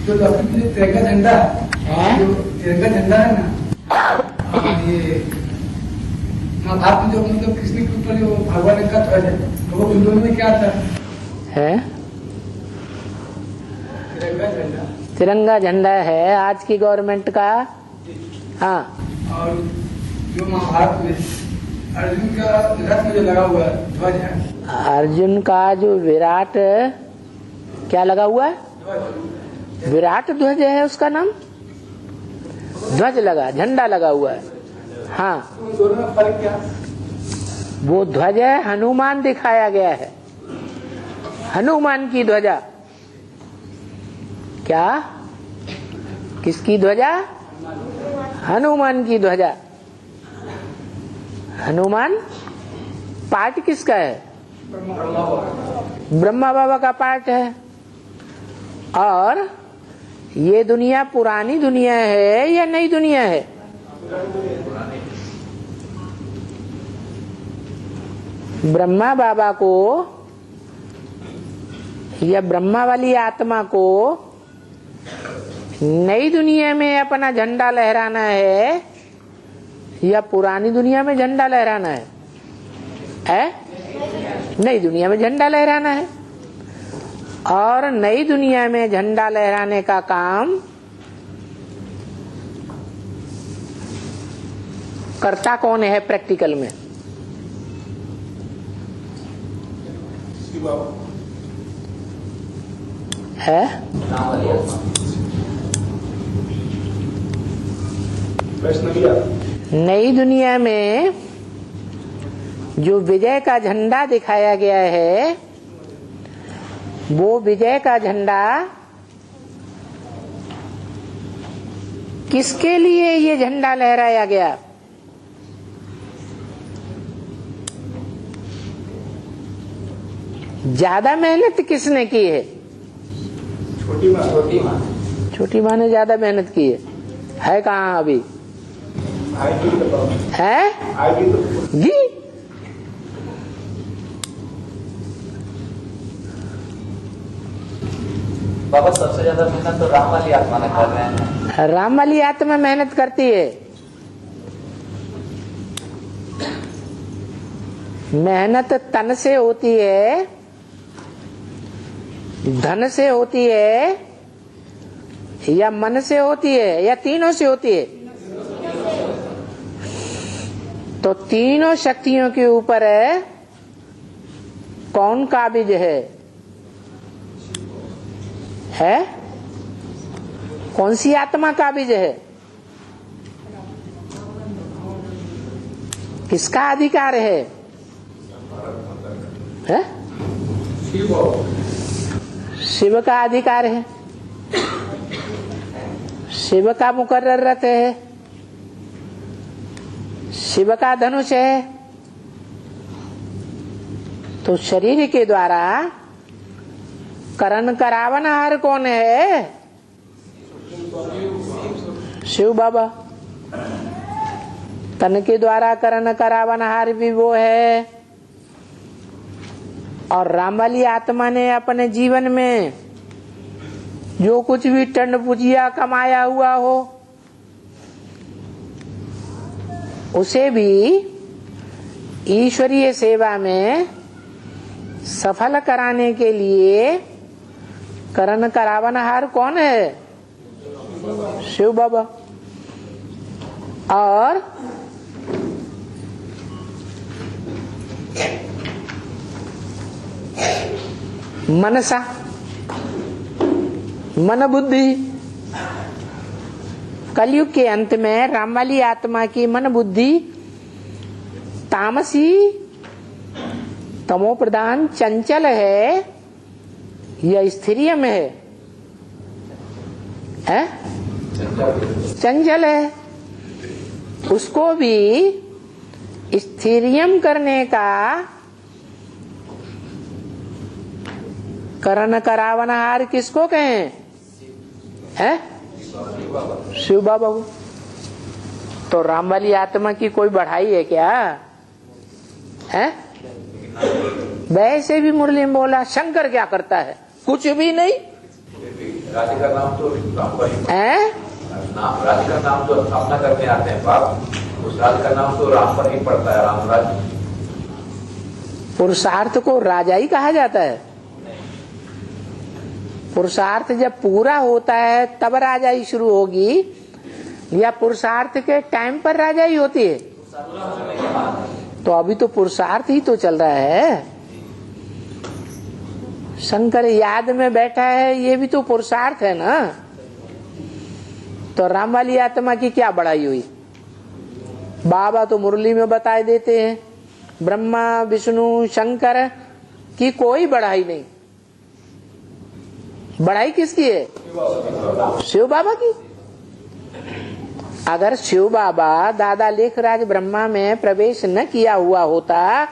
जो तिरंगा झंडा जो तिरंगा झंडा है ना, ये महाभारत में जो मतलब कृष्ण के ऊपर जो भगवान का ध्वज है, तो वो हिंदुओं में क्या आता है? तिरंगा झंडा। तिरंगा झंडा है आज की गवर्नमेंट का। हाँ, और जो महाभारत में अर्जुन का रथ में जो लगा हुआ ध्वज है, अर्जुन का जो विराट क्या लगा हुआ है, विराट ध्वज है उसका नाम, ध्वज लगा, झंडा लगा हुआ है। हाँ, दोनों में फर्क क्या? वो ध्वज है, हनुमान दिखाया गया है, हनुमान की ध्वजा। क्या, किसकी ध्वजा? हनुमान की ध्वजा। हनुमान पार्ट किसका है? ब्रह्मा बाबा का पार्ट है। और ये दुनिया पुरानी दुनिया है या नई दुनिया है? ब्रह्मा बाबा को या ब्रह्मा वाली आत्मा को नई दुनिया में अपना झंडा लहराना है या पुरानी दुनिया में झंडा लहराना है? नई दुनिया में झंडा लहराना है। और नई दुनिया में झंडा लहराने का काम करता कौन है प्रैक्टिकल में? है नई दुनिया में जो विजय का झंडा दिखाया गया है, वो विजय का झंडा किसके लिए ये झंडा लहराया गया? ज्यादा मेहनत किसने की है? छोटी माँ ने ज्यादा मेहनत की है कहाँ अभी? है जी, बाबा सबसे ज्यादा मेहनत तो राम वाली आत्मा ने कर रहे हैं। राम वाली आत्मा मेहनत करती है। मेहनत तन से होती है, धन से होती है, या मन से होती है, या तीनों से होती है? तो तीनों शक्तियों के ऊपर है कौन काबिज है? कौन सी आत्मा काबिज है? किसका अधिकार है? शिव का अधिकार है। शिव का मुकर्रर रथ है, शिव का धनुष है। तो शरीर के द्वारा करण करावनहार कौन है? शिव बाबा। तन के द्वारा करण करावनहार भी वो है। और राम वाली आत्मा ने अपने जीवन में जो कुछ भी टंड पुजिया कमाया हुआ हो, उसे भी ईश्वरीय सेवा में सफल कराने के लिए करण करावनहार कौन है? शिव बाबा। और मनसा, मन बुद्धि। कलयुग के अंत में राम वाली आत्मा की मन बुद्धि तामसी, तमो प्रधान, चंचल है या स्थिरियम है? चंचल है। उसको भी स्थिरियम करने का करण करावनहार किसको कहें? शिव बाबा को। तो राम वाली आत्मा की कोई बढ़ाई है क्या? वैसे भी मुरली में बोला शंकर क्या करता है? कुछ भी नहीं। राज्य का नाम तो राम पर ही हैं? राज्य का नाम जो स्थापना करने आते हैं पाप, उस राज्य का नाम तो राम पर ही पड़ता है, राम राज्य। पुरुषार्थ को राजा ही कहा जाता है। पुरुषार्थ जब पूरा होता है तब राजा ही शुरू होगी, या पुरुषार्थ के टाइम पर राजा ही होती है? तो अभी तो पुरुषार्थ ही तो चल रहा है। शंकर याद में बैठा है, ये भी तो पुरुषार्थ है ना। तो राम वाली आत्मा की क्या बढ़ाई हुई? बाबा तो मुरली में बताए देते हैं, ब्रह्मा विष्णु शंकर की कोई बढ़ाई नहीं। बढ़ाई किसकी है? शिव बाबा की। अगर शिव बाबा दादा लेखराज ब्रह्मा में प्रवेश न किया हुआ होता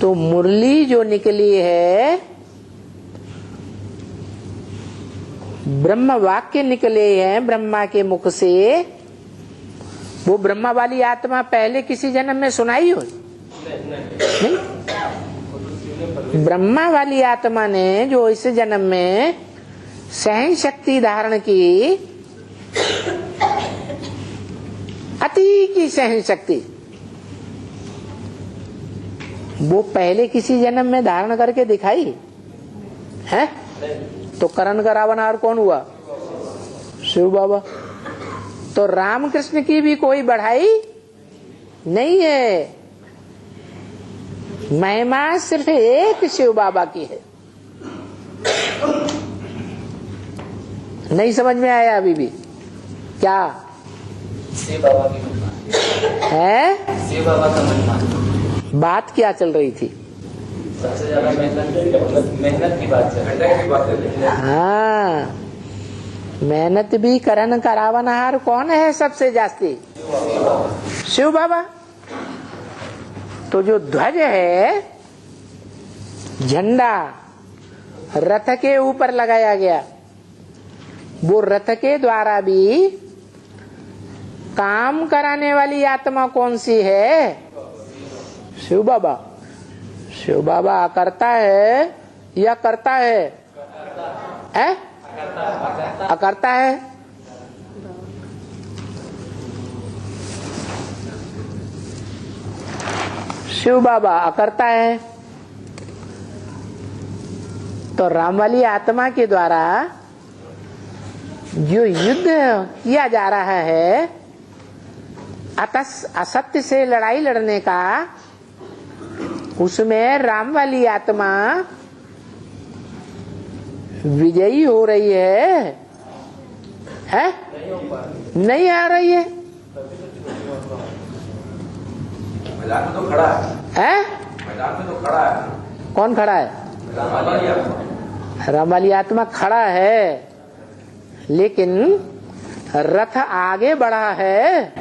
तो मुरली जो निकली है, ब्रह्म वाक्य निकले हैं ब्रह्मा के मुख से, वो ब्रह्मा वाली आत्मा पहले किसी जन्म में सुनाई हो? नहीं। ब्रह्मा वाली आत्मा ने जो इस जन्म में सहन शक्ति धारण की, अति की सहन शक्ति, वो पहले किसी जन्म में धारण करके दिखाई है? तो करण का रावणहार कौन हुआ? शिव बाबा। तो रामकृष्ण की भी कोई बढ़ाई नहीं है, महिमा सिर्फ एक शिव बाबा की है। नहीं समझ में आया अभी भी क्या शिव बाबा की महिमा है? शिव बाबा का महिमा। बात क्या चल रही थी? सबसे ज्यादा मेहनत की बात है। हाँ, मेहनत भी करण का रावणहार कौन है सबसे जास्ती? शिव बाबा। तो जो ध्वज है, झंडा रथ के ऊपर लगाया गया, वो रथ के द्वारा भी काम कराने वाली आत्मा कौन सी है? शिव बाबा। शिव बाबा करता है या करता है? अकर्ता है। शिव बाबा अकर्ता है। तो राम वाली आत्मा के द्वारा जो युद्ध किया जा रहा है, असत्य से लड़ाई लड़ने का, उसमें राम वाली आत्मा विजयी हो रही है? नहीं आ रही है। मैदान में तो खड़ा है। मैदान में तो खड़ा है। कौन खड़ा है? राम वाली आत्मा खड़ा है, लेकिन रथ आगे बढ़ा है?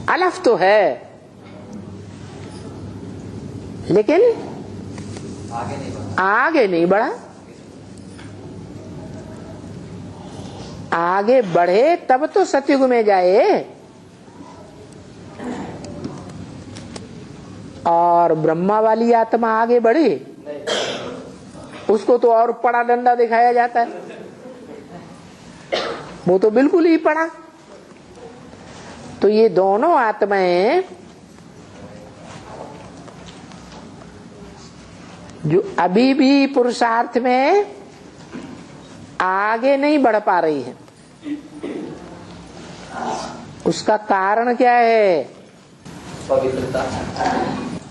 अलफ तो है, लेकिन आगे नहीं बढ़ा। आगे बढ़े तब तो सतयुग में जाए। और ब्रह्मा वाली आत्मा आगे बढ़ी, उसको तो और पड़ा डंडा दिखाया जाता है, वो तो बिल्कुल ही पड़ा। तो ये दोनों आत्माएं जो अभी भी पुरुषार्थ में आगे नहीं बढ़ पा रही है, उसका कारण क्या है? पवित्रता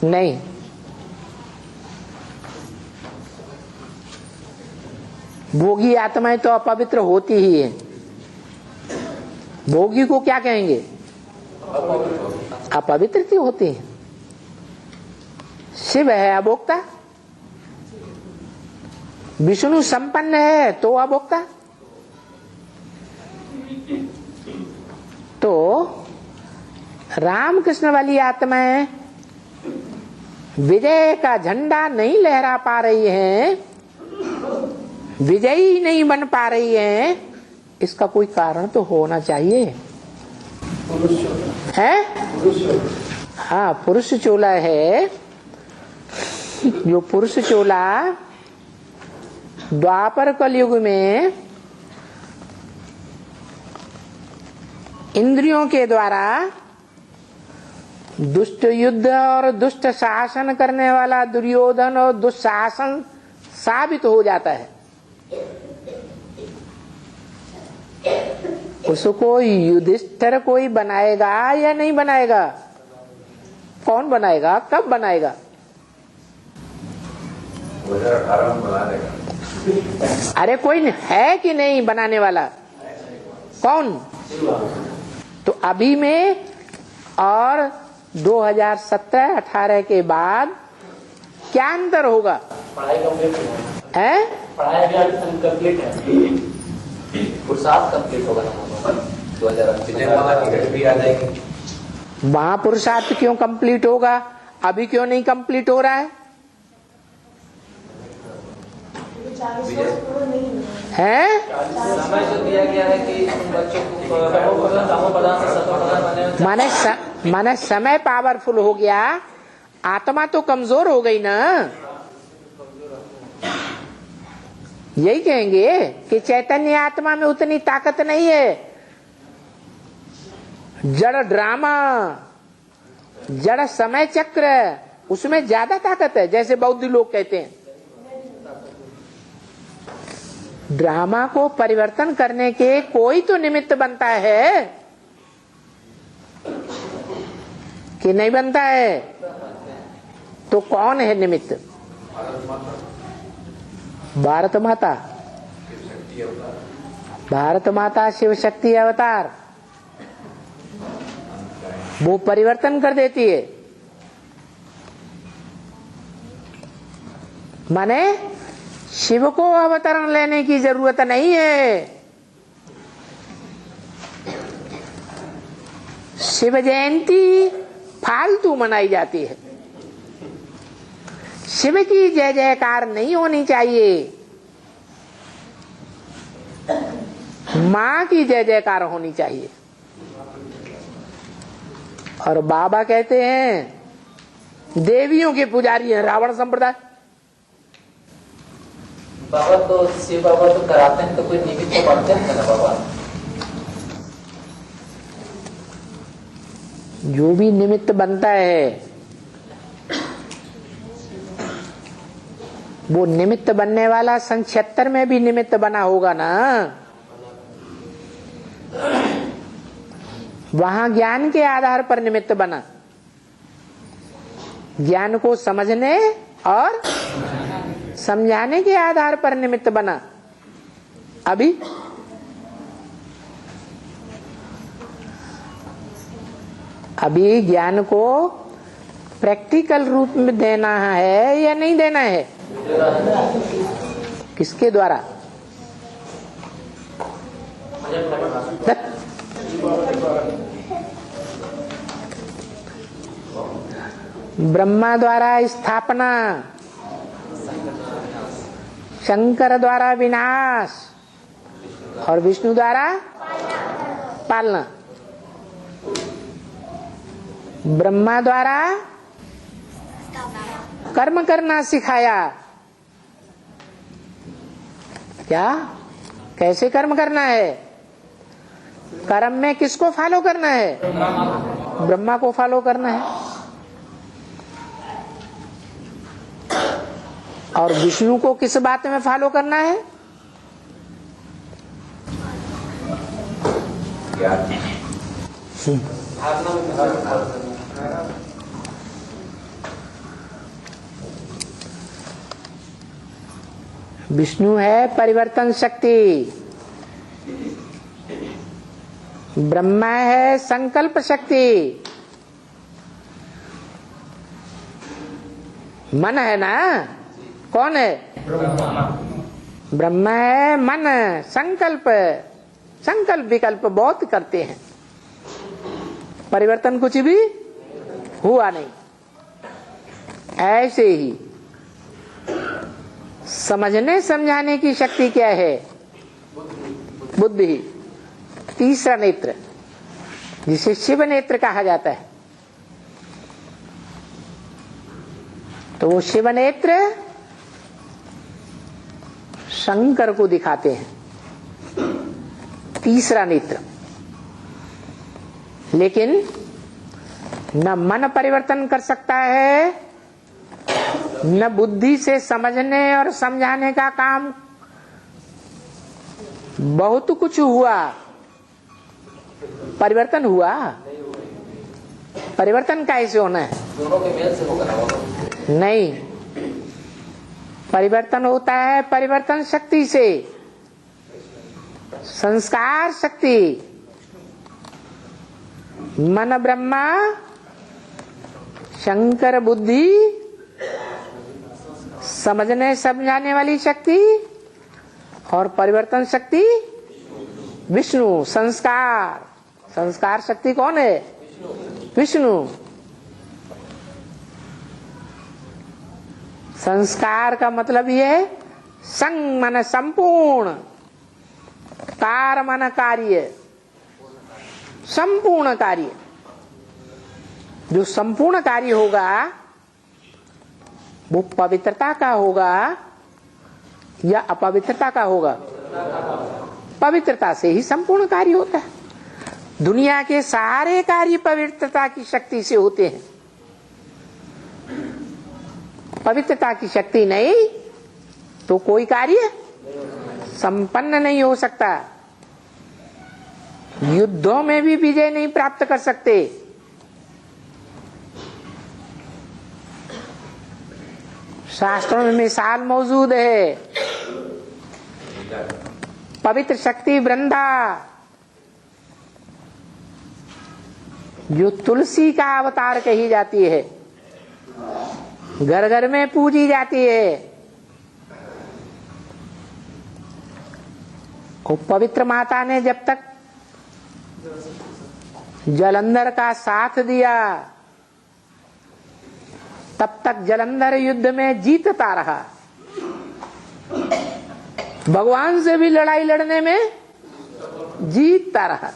नहीं, भोगी आत्माएं तो अपवित्र होती ही है। भोगी को क्या कहेंगे? अपवित्र होती है। शिव है अभोक्ता, विष्णु संपन्न है तो अभोक्ता। तो रामकृष्ण वाली आत्माएं विजय का झंडा नहीं लहरा पा रही हैं, विजयी नहीं बन पा रही हैं, इसका कोई कारण तो होना चाहिए है? हाँ, पुरुष चोला है। जो पुरुष चोला द्वापर कलयुग में इंद्रियों के द्वारा दुष्ट युद्ध और दुष्ट शासन करने वाला दुर्योधन और दुशासन साबित हो जाता है, उसको युधिष्ठिर कोई बनाएगा या नहीं बनाएगा? कौन बनाएगा? कब बनाएगा? 2018 में बना देगा। अरे कोई है कि नहीं बनाने वाला? कौन? तो अभी में और 2017-18 के बाद क्या अंतर होगा? पढ़ाई कंप्लीट है, पढ़ाई अभी कंप्लीट है, पुरुषार्थ कंप्लीट होगा 2028 की घड़ी भी आ जाएगी। वहां पुरुषार्थ क्यों कंप्लीट होगा? अभी क्यों नहीं कंप्लीट हो रहा है? हैं? समय जो दिया गया है कि बच्चों को माने समय पावरफुल हो गया, आत्मा तो कमजोर हो गई ना। यही कहेंगे कि चैतन्य आत्मा में उतनी ताकत नहीं है। जड़ ड्रामा, जड़ समय चक्र, उसमें ज्यादा ताकत है, जैसे बौद्ध लोग कहते हैं। ड्रामा को परिवर्तन करने के कोई तो निमित्त बनता है कि नहीं बनता है? तो कौन है निमित्त? भारत माता। भारत माता शिव शक्ति अवतार, वो परिवर्तन कर देती है। माने शिव को अवतरण लेने की जरूरत नहीं है। शिव जयंती फालतू मनाई जाती है। शिव की जय जयकार नहीं होनी चाहिए, मां की जय जयकार होनी चाहिए। और बाबा कहते हैं देवियों के पुजारी हैं रावण संप्रदाय। बाबा तो शिव बाबा तो कराते हैं, तो कोई निमित्त तो बनते हैं ना बाबा। जो भी निमित्त बनता है वो निमित्त बनने वाला 76 में भी निमित्त बना होगा ना। वहां ज्ञान के आधार पर निमित्त बना, ज्ञान को समझने और समझाने के आधार पर निमित्त बना। अभी ज्ञान को प्रैक्टिकल रूप में देना है या नहीं देना है? किसके द्वारा? ब्रह्मा द्वारा स्थापना, शंकर द्वारा विनाश और विष्णु द्वारा पालना। ब्रह्मा द्वारा कर्म करना सिखाया। क्या? कैसे कर्म करना है? कर्म में किसको फॉलो करना है? ब्रह्मा को फॉलो करना है। और विष्णु को किस बात में फॉलो करना है? विष्णु है परिवर्तन शक्ति, ब्रह्मा है संकल्प शक्ति, मन है ना। कौन है? ब्रह्मा है मन, संकल्प विकल्प बहुत करते हैं, परिवर्तन कुछ भी हुआ नहीं। ऐसे ही समझने समझाने की शक्ति क्या है? बुद्धि, तीसरा नेत्र, जिसे शिव नेत्र कहा जाता है। तो वो शिव नेत्र शंकर को दिखाते हैं, तीसरा नेत्र। लेकिन न मन परिवर्तन कर सकता है, न बुद्धि से समझने और समझाने का काम। बहुत कुछ हुआ, परिवर्तन हुआ। परिवर्तन कैसे होना है? दोनों के मेल से होगा ना बाबा? नहीं, परिवर्तन होता है परिवर्तन शक्ति से, संस्कार शक्ति। मन ब्रह्मा, शंकर बुद्धि, समझने समझाने वाली शक्ति, और परिवर्तन शक्ति विष्णु। संस्कार, संस्कार शक्ति कौन है? विष्णु। संस्कार का मतलब ये है संग मन संपूर्ण, कार मन कार्य, संपूर्ण कार्य। जो संपूर्ण कार्य होगा वो पवित्रता का होगा या अपवित्रता का होगा? पवित्रता से ही संपूर्ण कार्य होता है। दुनिया के सारे कार्य पवित्रता की शक्ति से होते हैं। पवित्रता की शक्ति नहीं तो कोई कार्य संपन्न नहीं हो सकता। युद्धों में भी विजय नहीं प्राप्त कर सकते। शास्त्रों में मिसाल मौजूद है। पवित्र शक्ति वृंदा जो तुलसी का अवतार कही जाती है, घर घर में पूजी जाती है। वो पवित्र माता ने जब तक जलंधर का साथ दिया तब तक जलंधर युद्ध में जीतता रहा। भगवान से भी लड़ाई लड़ने में जीतता रहा।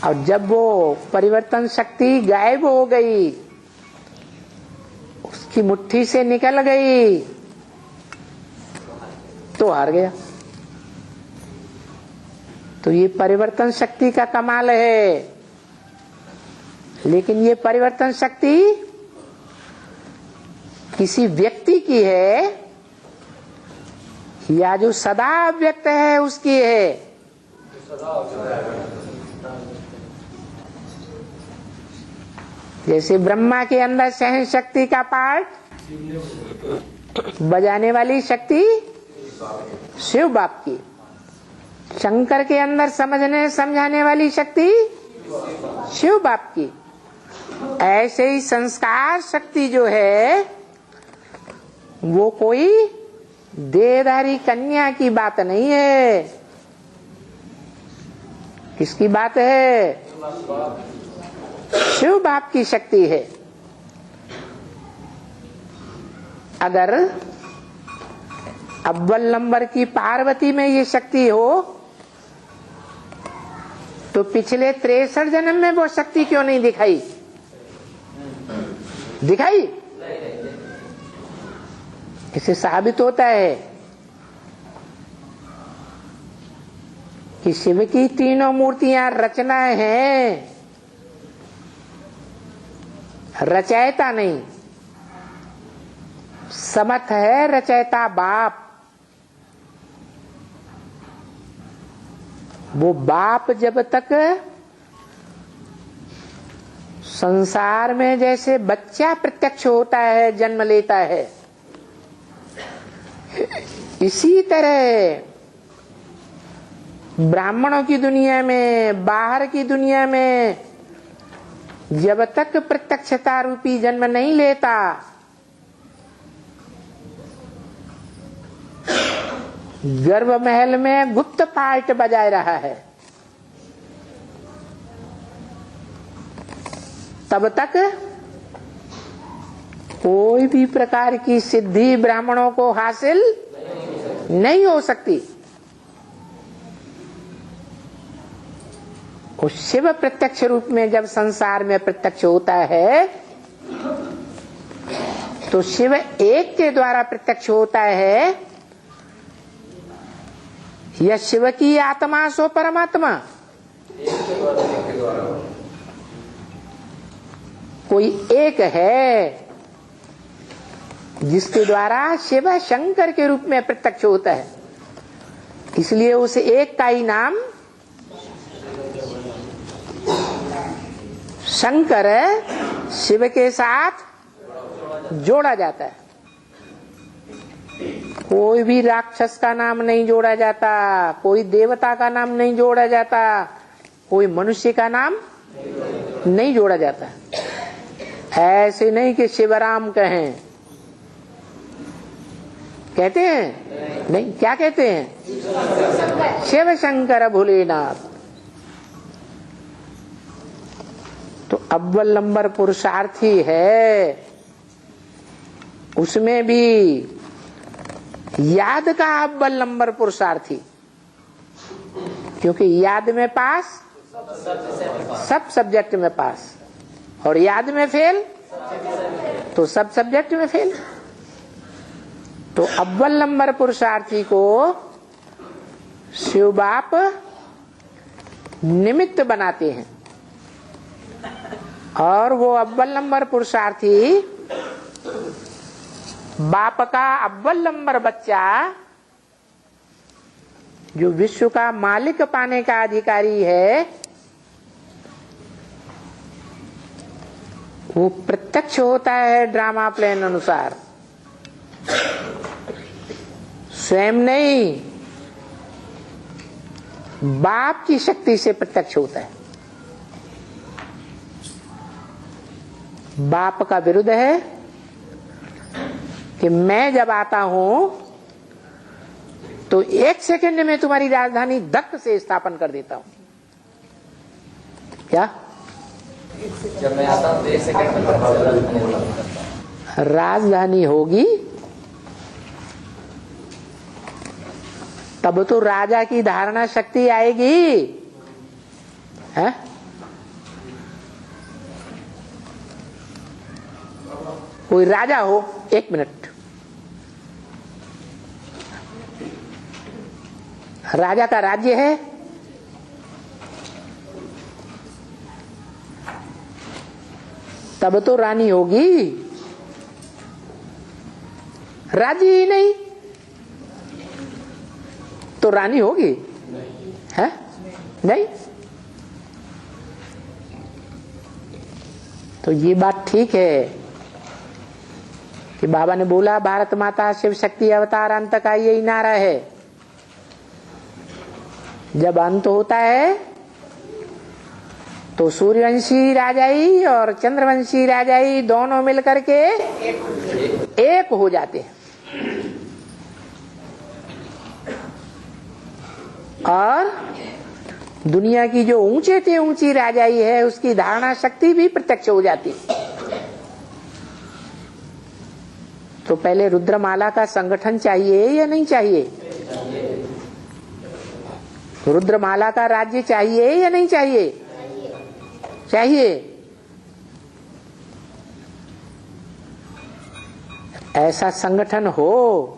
और जब वो परिवर्तन शक्ति गायब हो गई, उसकी मुट्ठी से निकल गई, तो हार गया। तो ये परिवर्तन शक्ति का कमाल है। लेकिन ये परिवर्तन शक्ति किसी व्यक्ति की है या जो सदा व्यक्त है उसकी है? जैसे ब्रह्मा के अंदर सहन शक्ति का पार्ट, बजाने वाली शक्ति शिव बाप की, शंकर के अंदर समझने समझाने वाली शक्ति शिव बाप की। ऐसे ही संस्कार शक्ति जो है वो कोई देहधारी कन्या की बात नहीं है। किसकी बात है? शिव बाप की शक्ति है। अगर अव्वल नंबर की पार्वती में ये शक्ति हो तो पिछले 63 जन्म में वो शक्ति क्यों नहीं दिखाई? दिखाई। इससे साबित होता है कि शिव की तीनों मूर्तियां रचनाएं हैं, रचयिता नहीं। समर्थ है रचयिता बाप। वो बाप जब तक संसार में जैसे बच्चा प्रत्यक्ष होता है, जन्म लेता है, इसी तरह ब्राह्मणों की दुनिया में, बाहर की दुनिया में जब तक प्रत्यक्षता रूपी जन्म नहीं लेता, गर्भ महल में गुप्त पार्ट बजाय रहा है, तब तक कोई भी प्रकार की सिद्धि ब्राह्मणों को हासिल नहीं हो सकती। उस शिव प्रत्यक्ष रूप में जब संसार में प्रत्यक्ष होता है तो शिव एक के द्वारा प्रत्यक्ष होता है या शिव की आत्मा सो परमात्मा? कोई एक है जिसके द्वारा शिव शंकर के रूप में प्रत्यक्ष होता है, इसलिए उस एक का ही नाम शंकर शिव के साथ जोड़ा जाता है। कोई भी राक्षस का नाम नहीं जोड़ा जाता, कोई देवता का नाम नहीं जोड़ा जाता, कोई मनुष्य का नाम नहीं जोड़ा जाता। ऐसे नहीं कि शिवराम कहें, कहते हैं नहीं, क्या कहते हैं? शिव शंकर भोलेनाथ। तो अव्वल नंबर पुरुषार्थी है, उसमें भी याद का अव्वल नंबर पुरुषार्थी, क्योंकि याद में पास, सब सब्जेक्ट में पास, और याद में फेल तो सब सब्जेक्ट में फेल। तो अव्वल नंबर पुरुषार्थी को शिव बाप निमित्त बनाते हैं, और वो अव्वल नंबर पुरुषार्थी बाप का अव्वल नंबर बच्चा जो विश्व का मालिक पाने का अधिकारी है, वो प्रत्यक्ष होता है ड्रामा प्लान अनुसार, स्वयं नहीं, बाप की शक्ति से प्रत्यक्ष होता है। बाप का विरुद्ध है कि मैं जब आता हूं तो 1 सेकंड में तुम्हारी राजधानी दक्क से स्थापन कर देता हूं। क्या? जब मैं आता हूँ तो 1 सेकंड में राजधानी होगी तब तो राजा की धारणा शक्ति आएगी, है? कोई राजा हो, 1 मिनट, राजा का राज्य है, तब तो रानी होगी, राज्य ही नहीं तो रानी होगी, है? नहीं। तो ये बात ठीक है कि बाबा ने बोला भारत माता शिव शक्ति अवतार अंत का यही नारा है। जब अंत होता है तो सूर्यवंशी राजाई और चंद्रवंशी राजाई दोनों मिलकर के एक हो जाते हैं, और दुनिया की जो ऊंचे से ऊंची राजाई है उसकी धारणा शक्ति भी प्रत्यक्ष हो जाती है। तो पहले रुद्रमाला का संगठन चाहिए या नहीं चाहिए? रुद्रमाला का राज्य चाहिए या नहीं चाहिए? चाहिए। ऐसा संगठन हो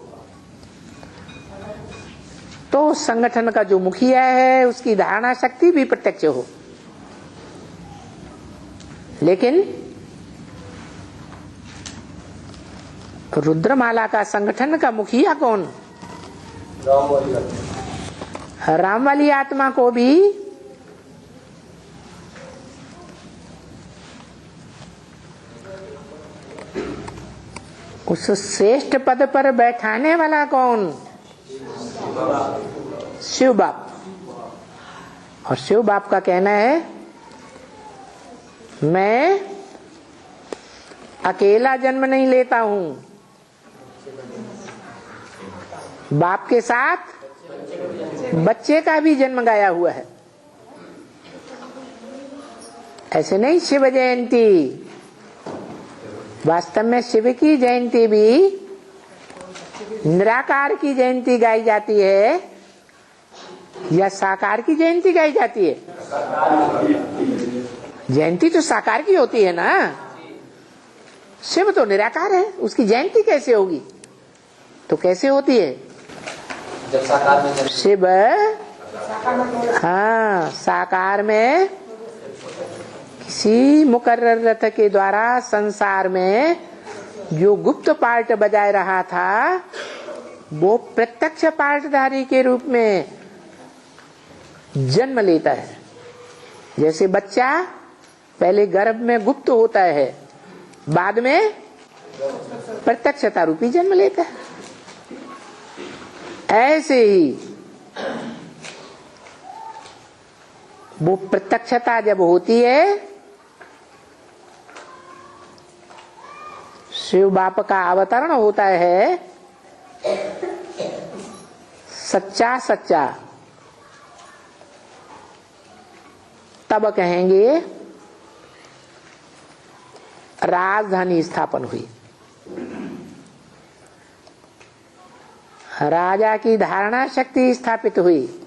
तो उस संगठन का जो मुखिया है उसकी धारणा शक्ति भी प्रत्यक्ष हो। लेकिन रुद्रमाला का संगठन का मुखिया कौन? राम वाली आत्मा को भी उस श्रेष्ठ पद पर बैठाने वाला कौन? शिव बाप। और शिव बाप का कहना है मैं अकेला जन्म नहीं लेता हूं, बाप के साथ बच्चे का भी जन्म गाया हुआ है। ऐसे नहीं शिव जयंती, वास्तव में शिव की जयंती भी निराकार की जयंती गाई जाती है या साकार की जयंती गाई जाती है? जयंती तो साकार की होती है ना, शिव तो निराकार है, उसकी जयंती कैसे होगी? तो कैसे होती है? जब साकार में शिव हाँ साकार में किसी मुकर्रर रथ के द्वारा संसार में जो गुप्त पार्ट बजाय रहा था वो प्रत्यक्ष पार्टधारी के रूप में जन्म लेता है। जैसे बच्चा पहले गर्भ में गुप्त होता है, बाद में प्रत्यक्षता रूपी जन्म लेता है। ऐसे ही वो प्रत्यक्षता जब होती है, शिव बाप का अवतरण होता है, सच्चा सच्चा, तब कहेंगे राजधानी स्थापन हुई। राजा की धारणा शक्ति स्थापित हुई।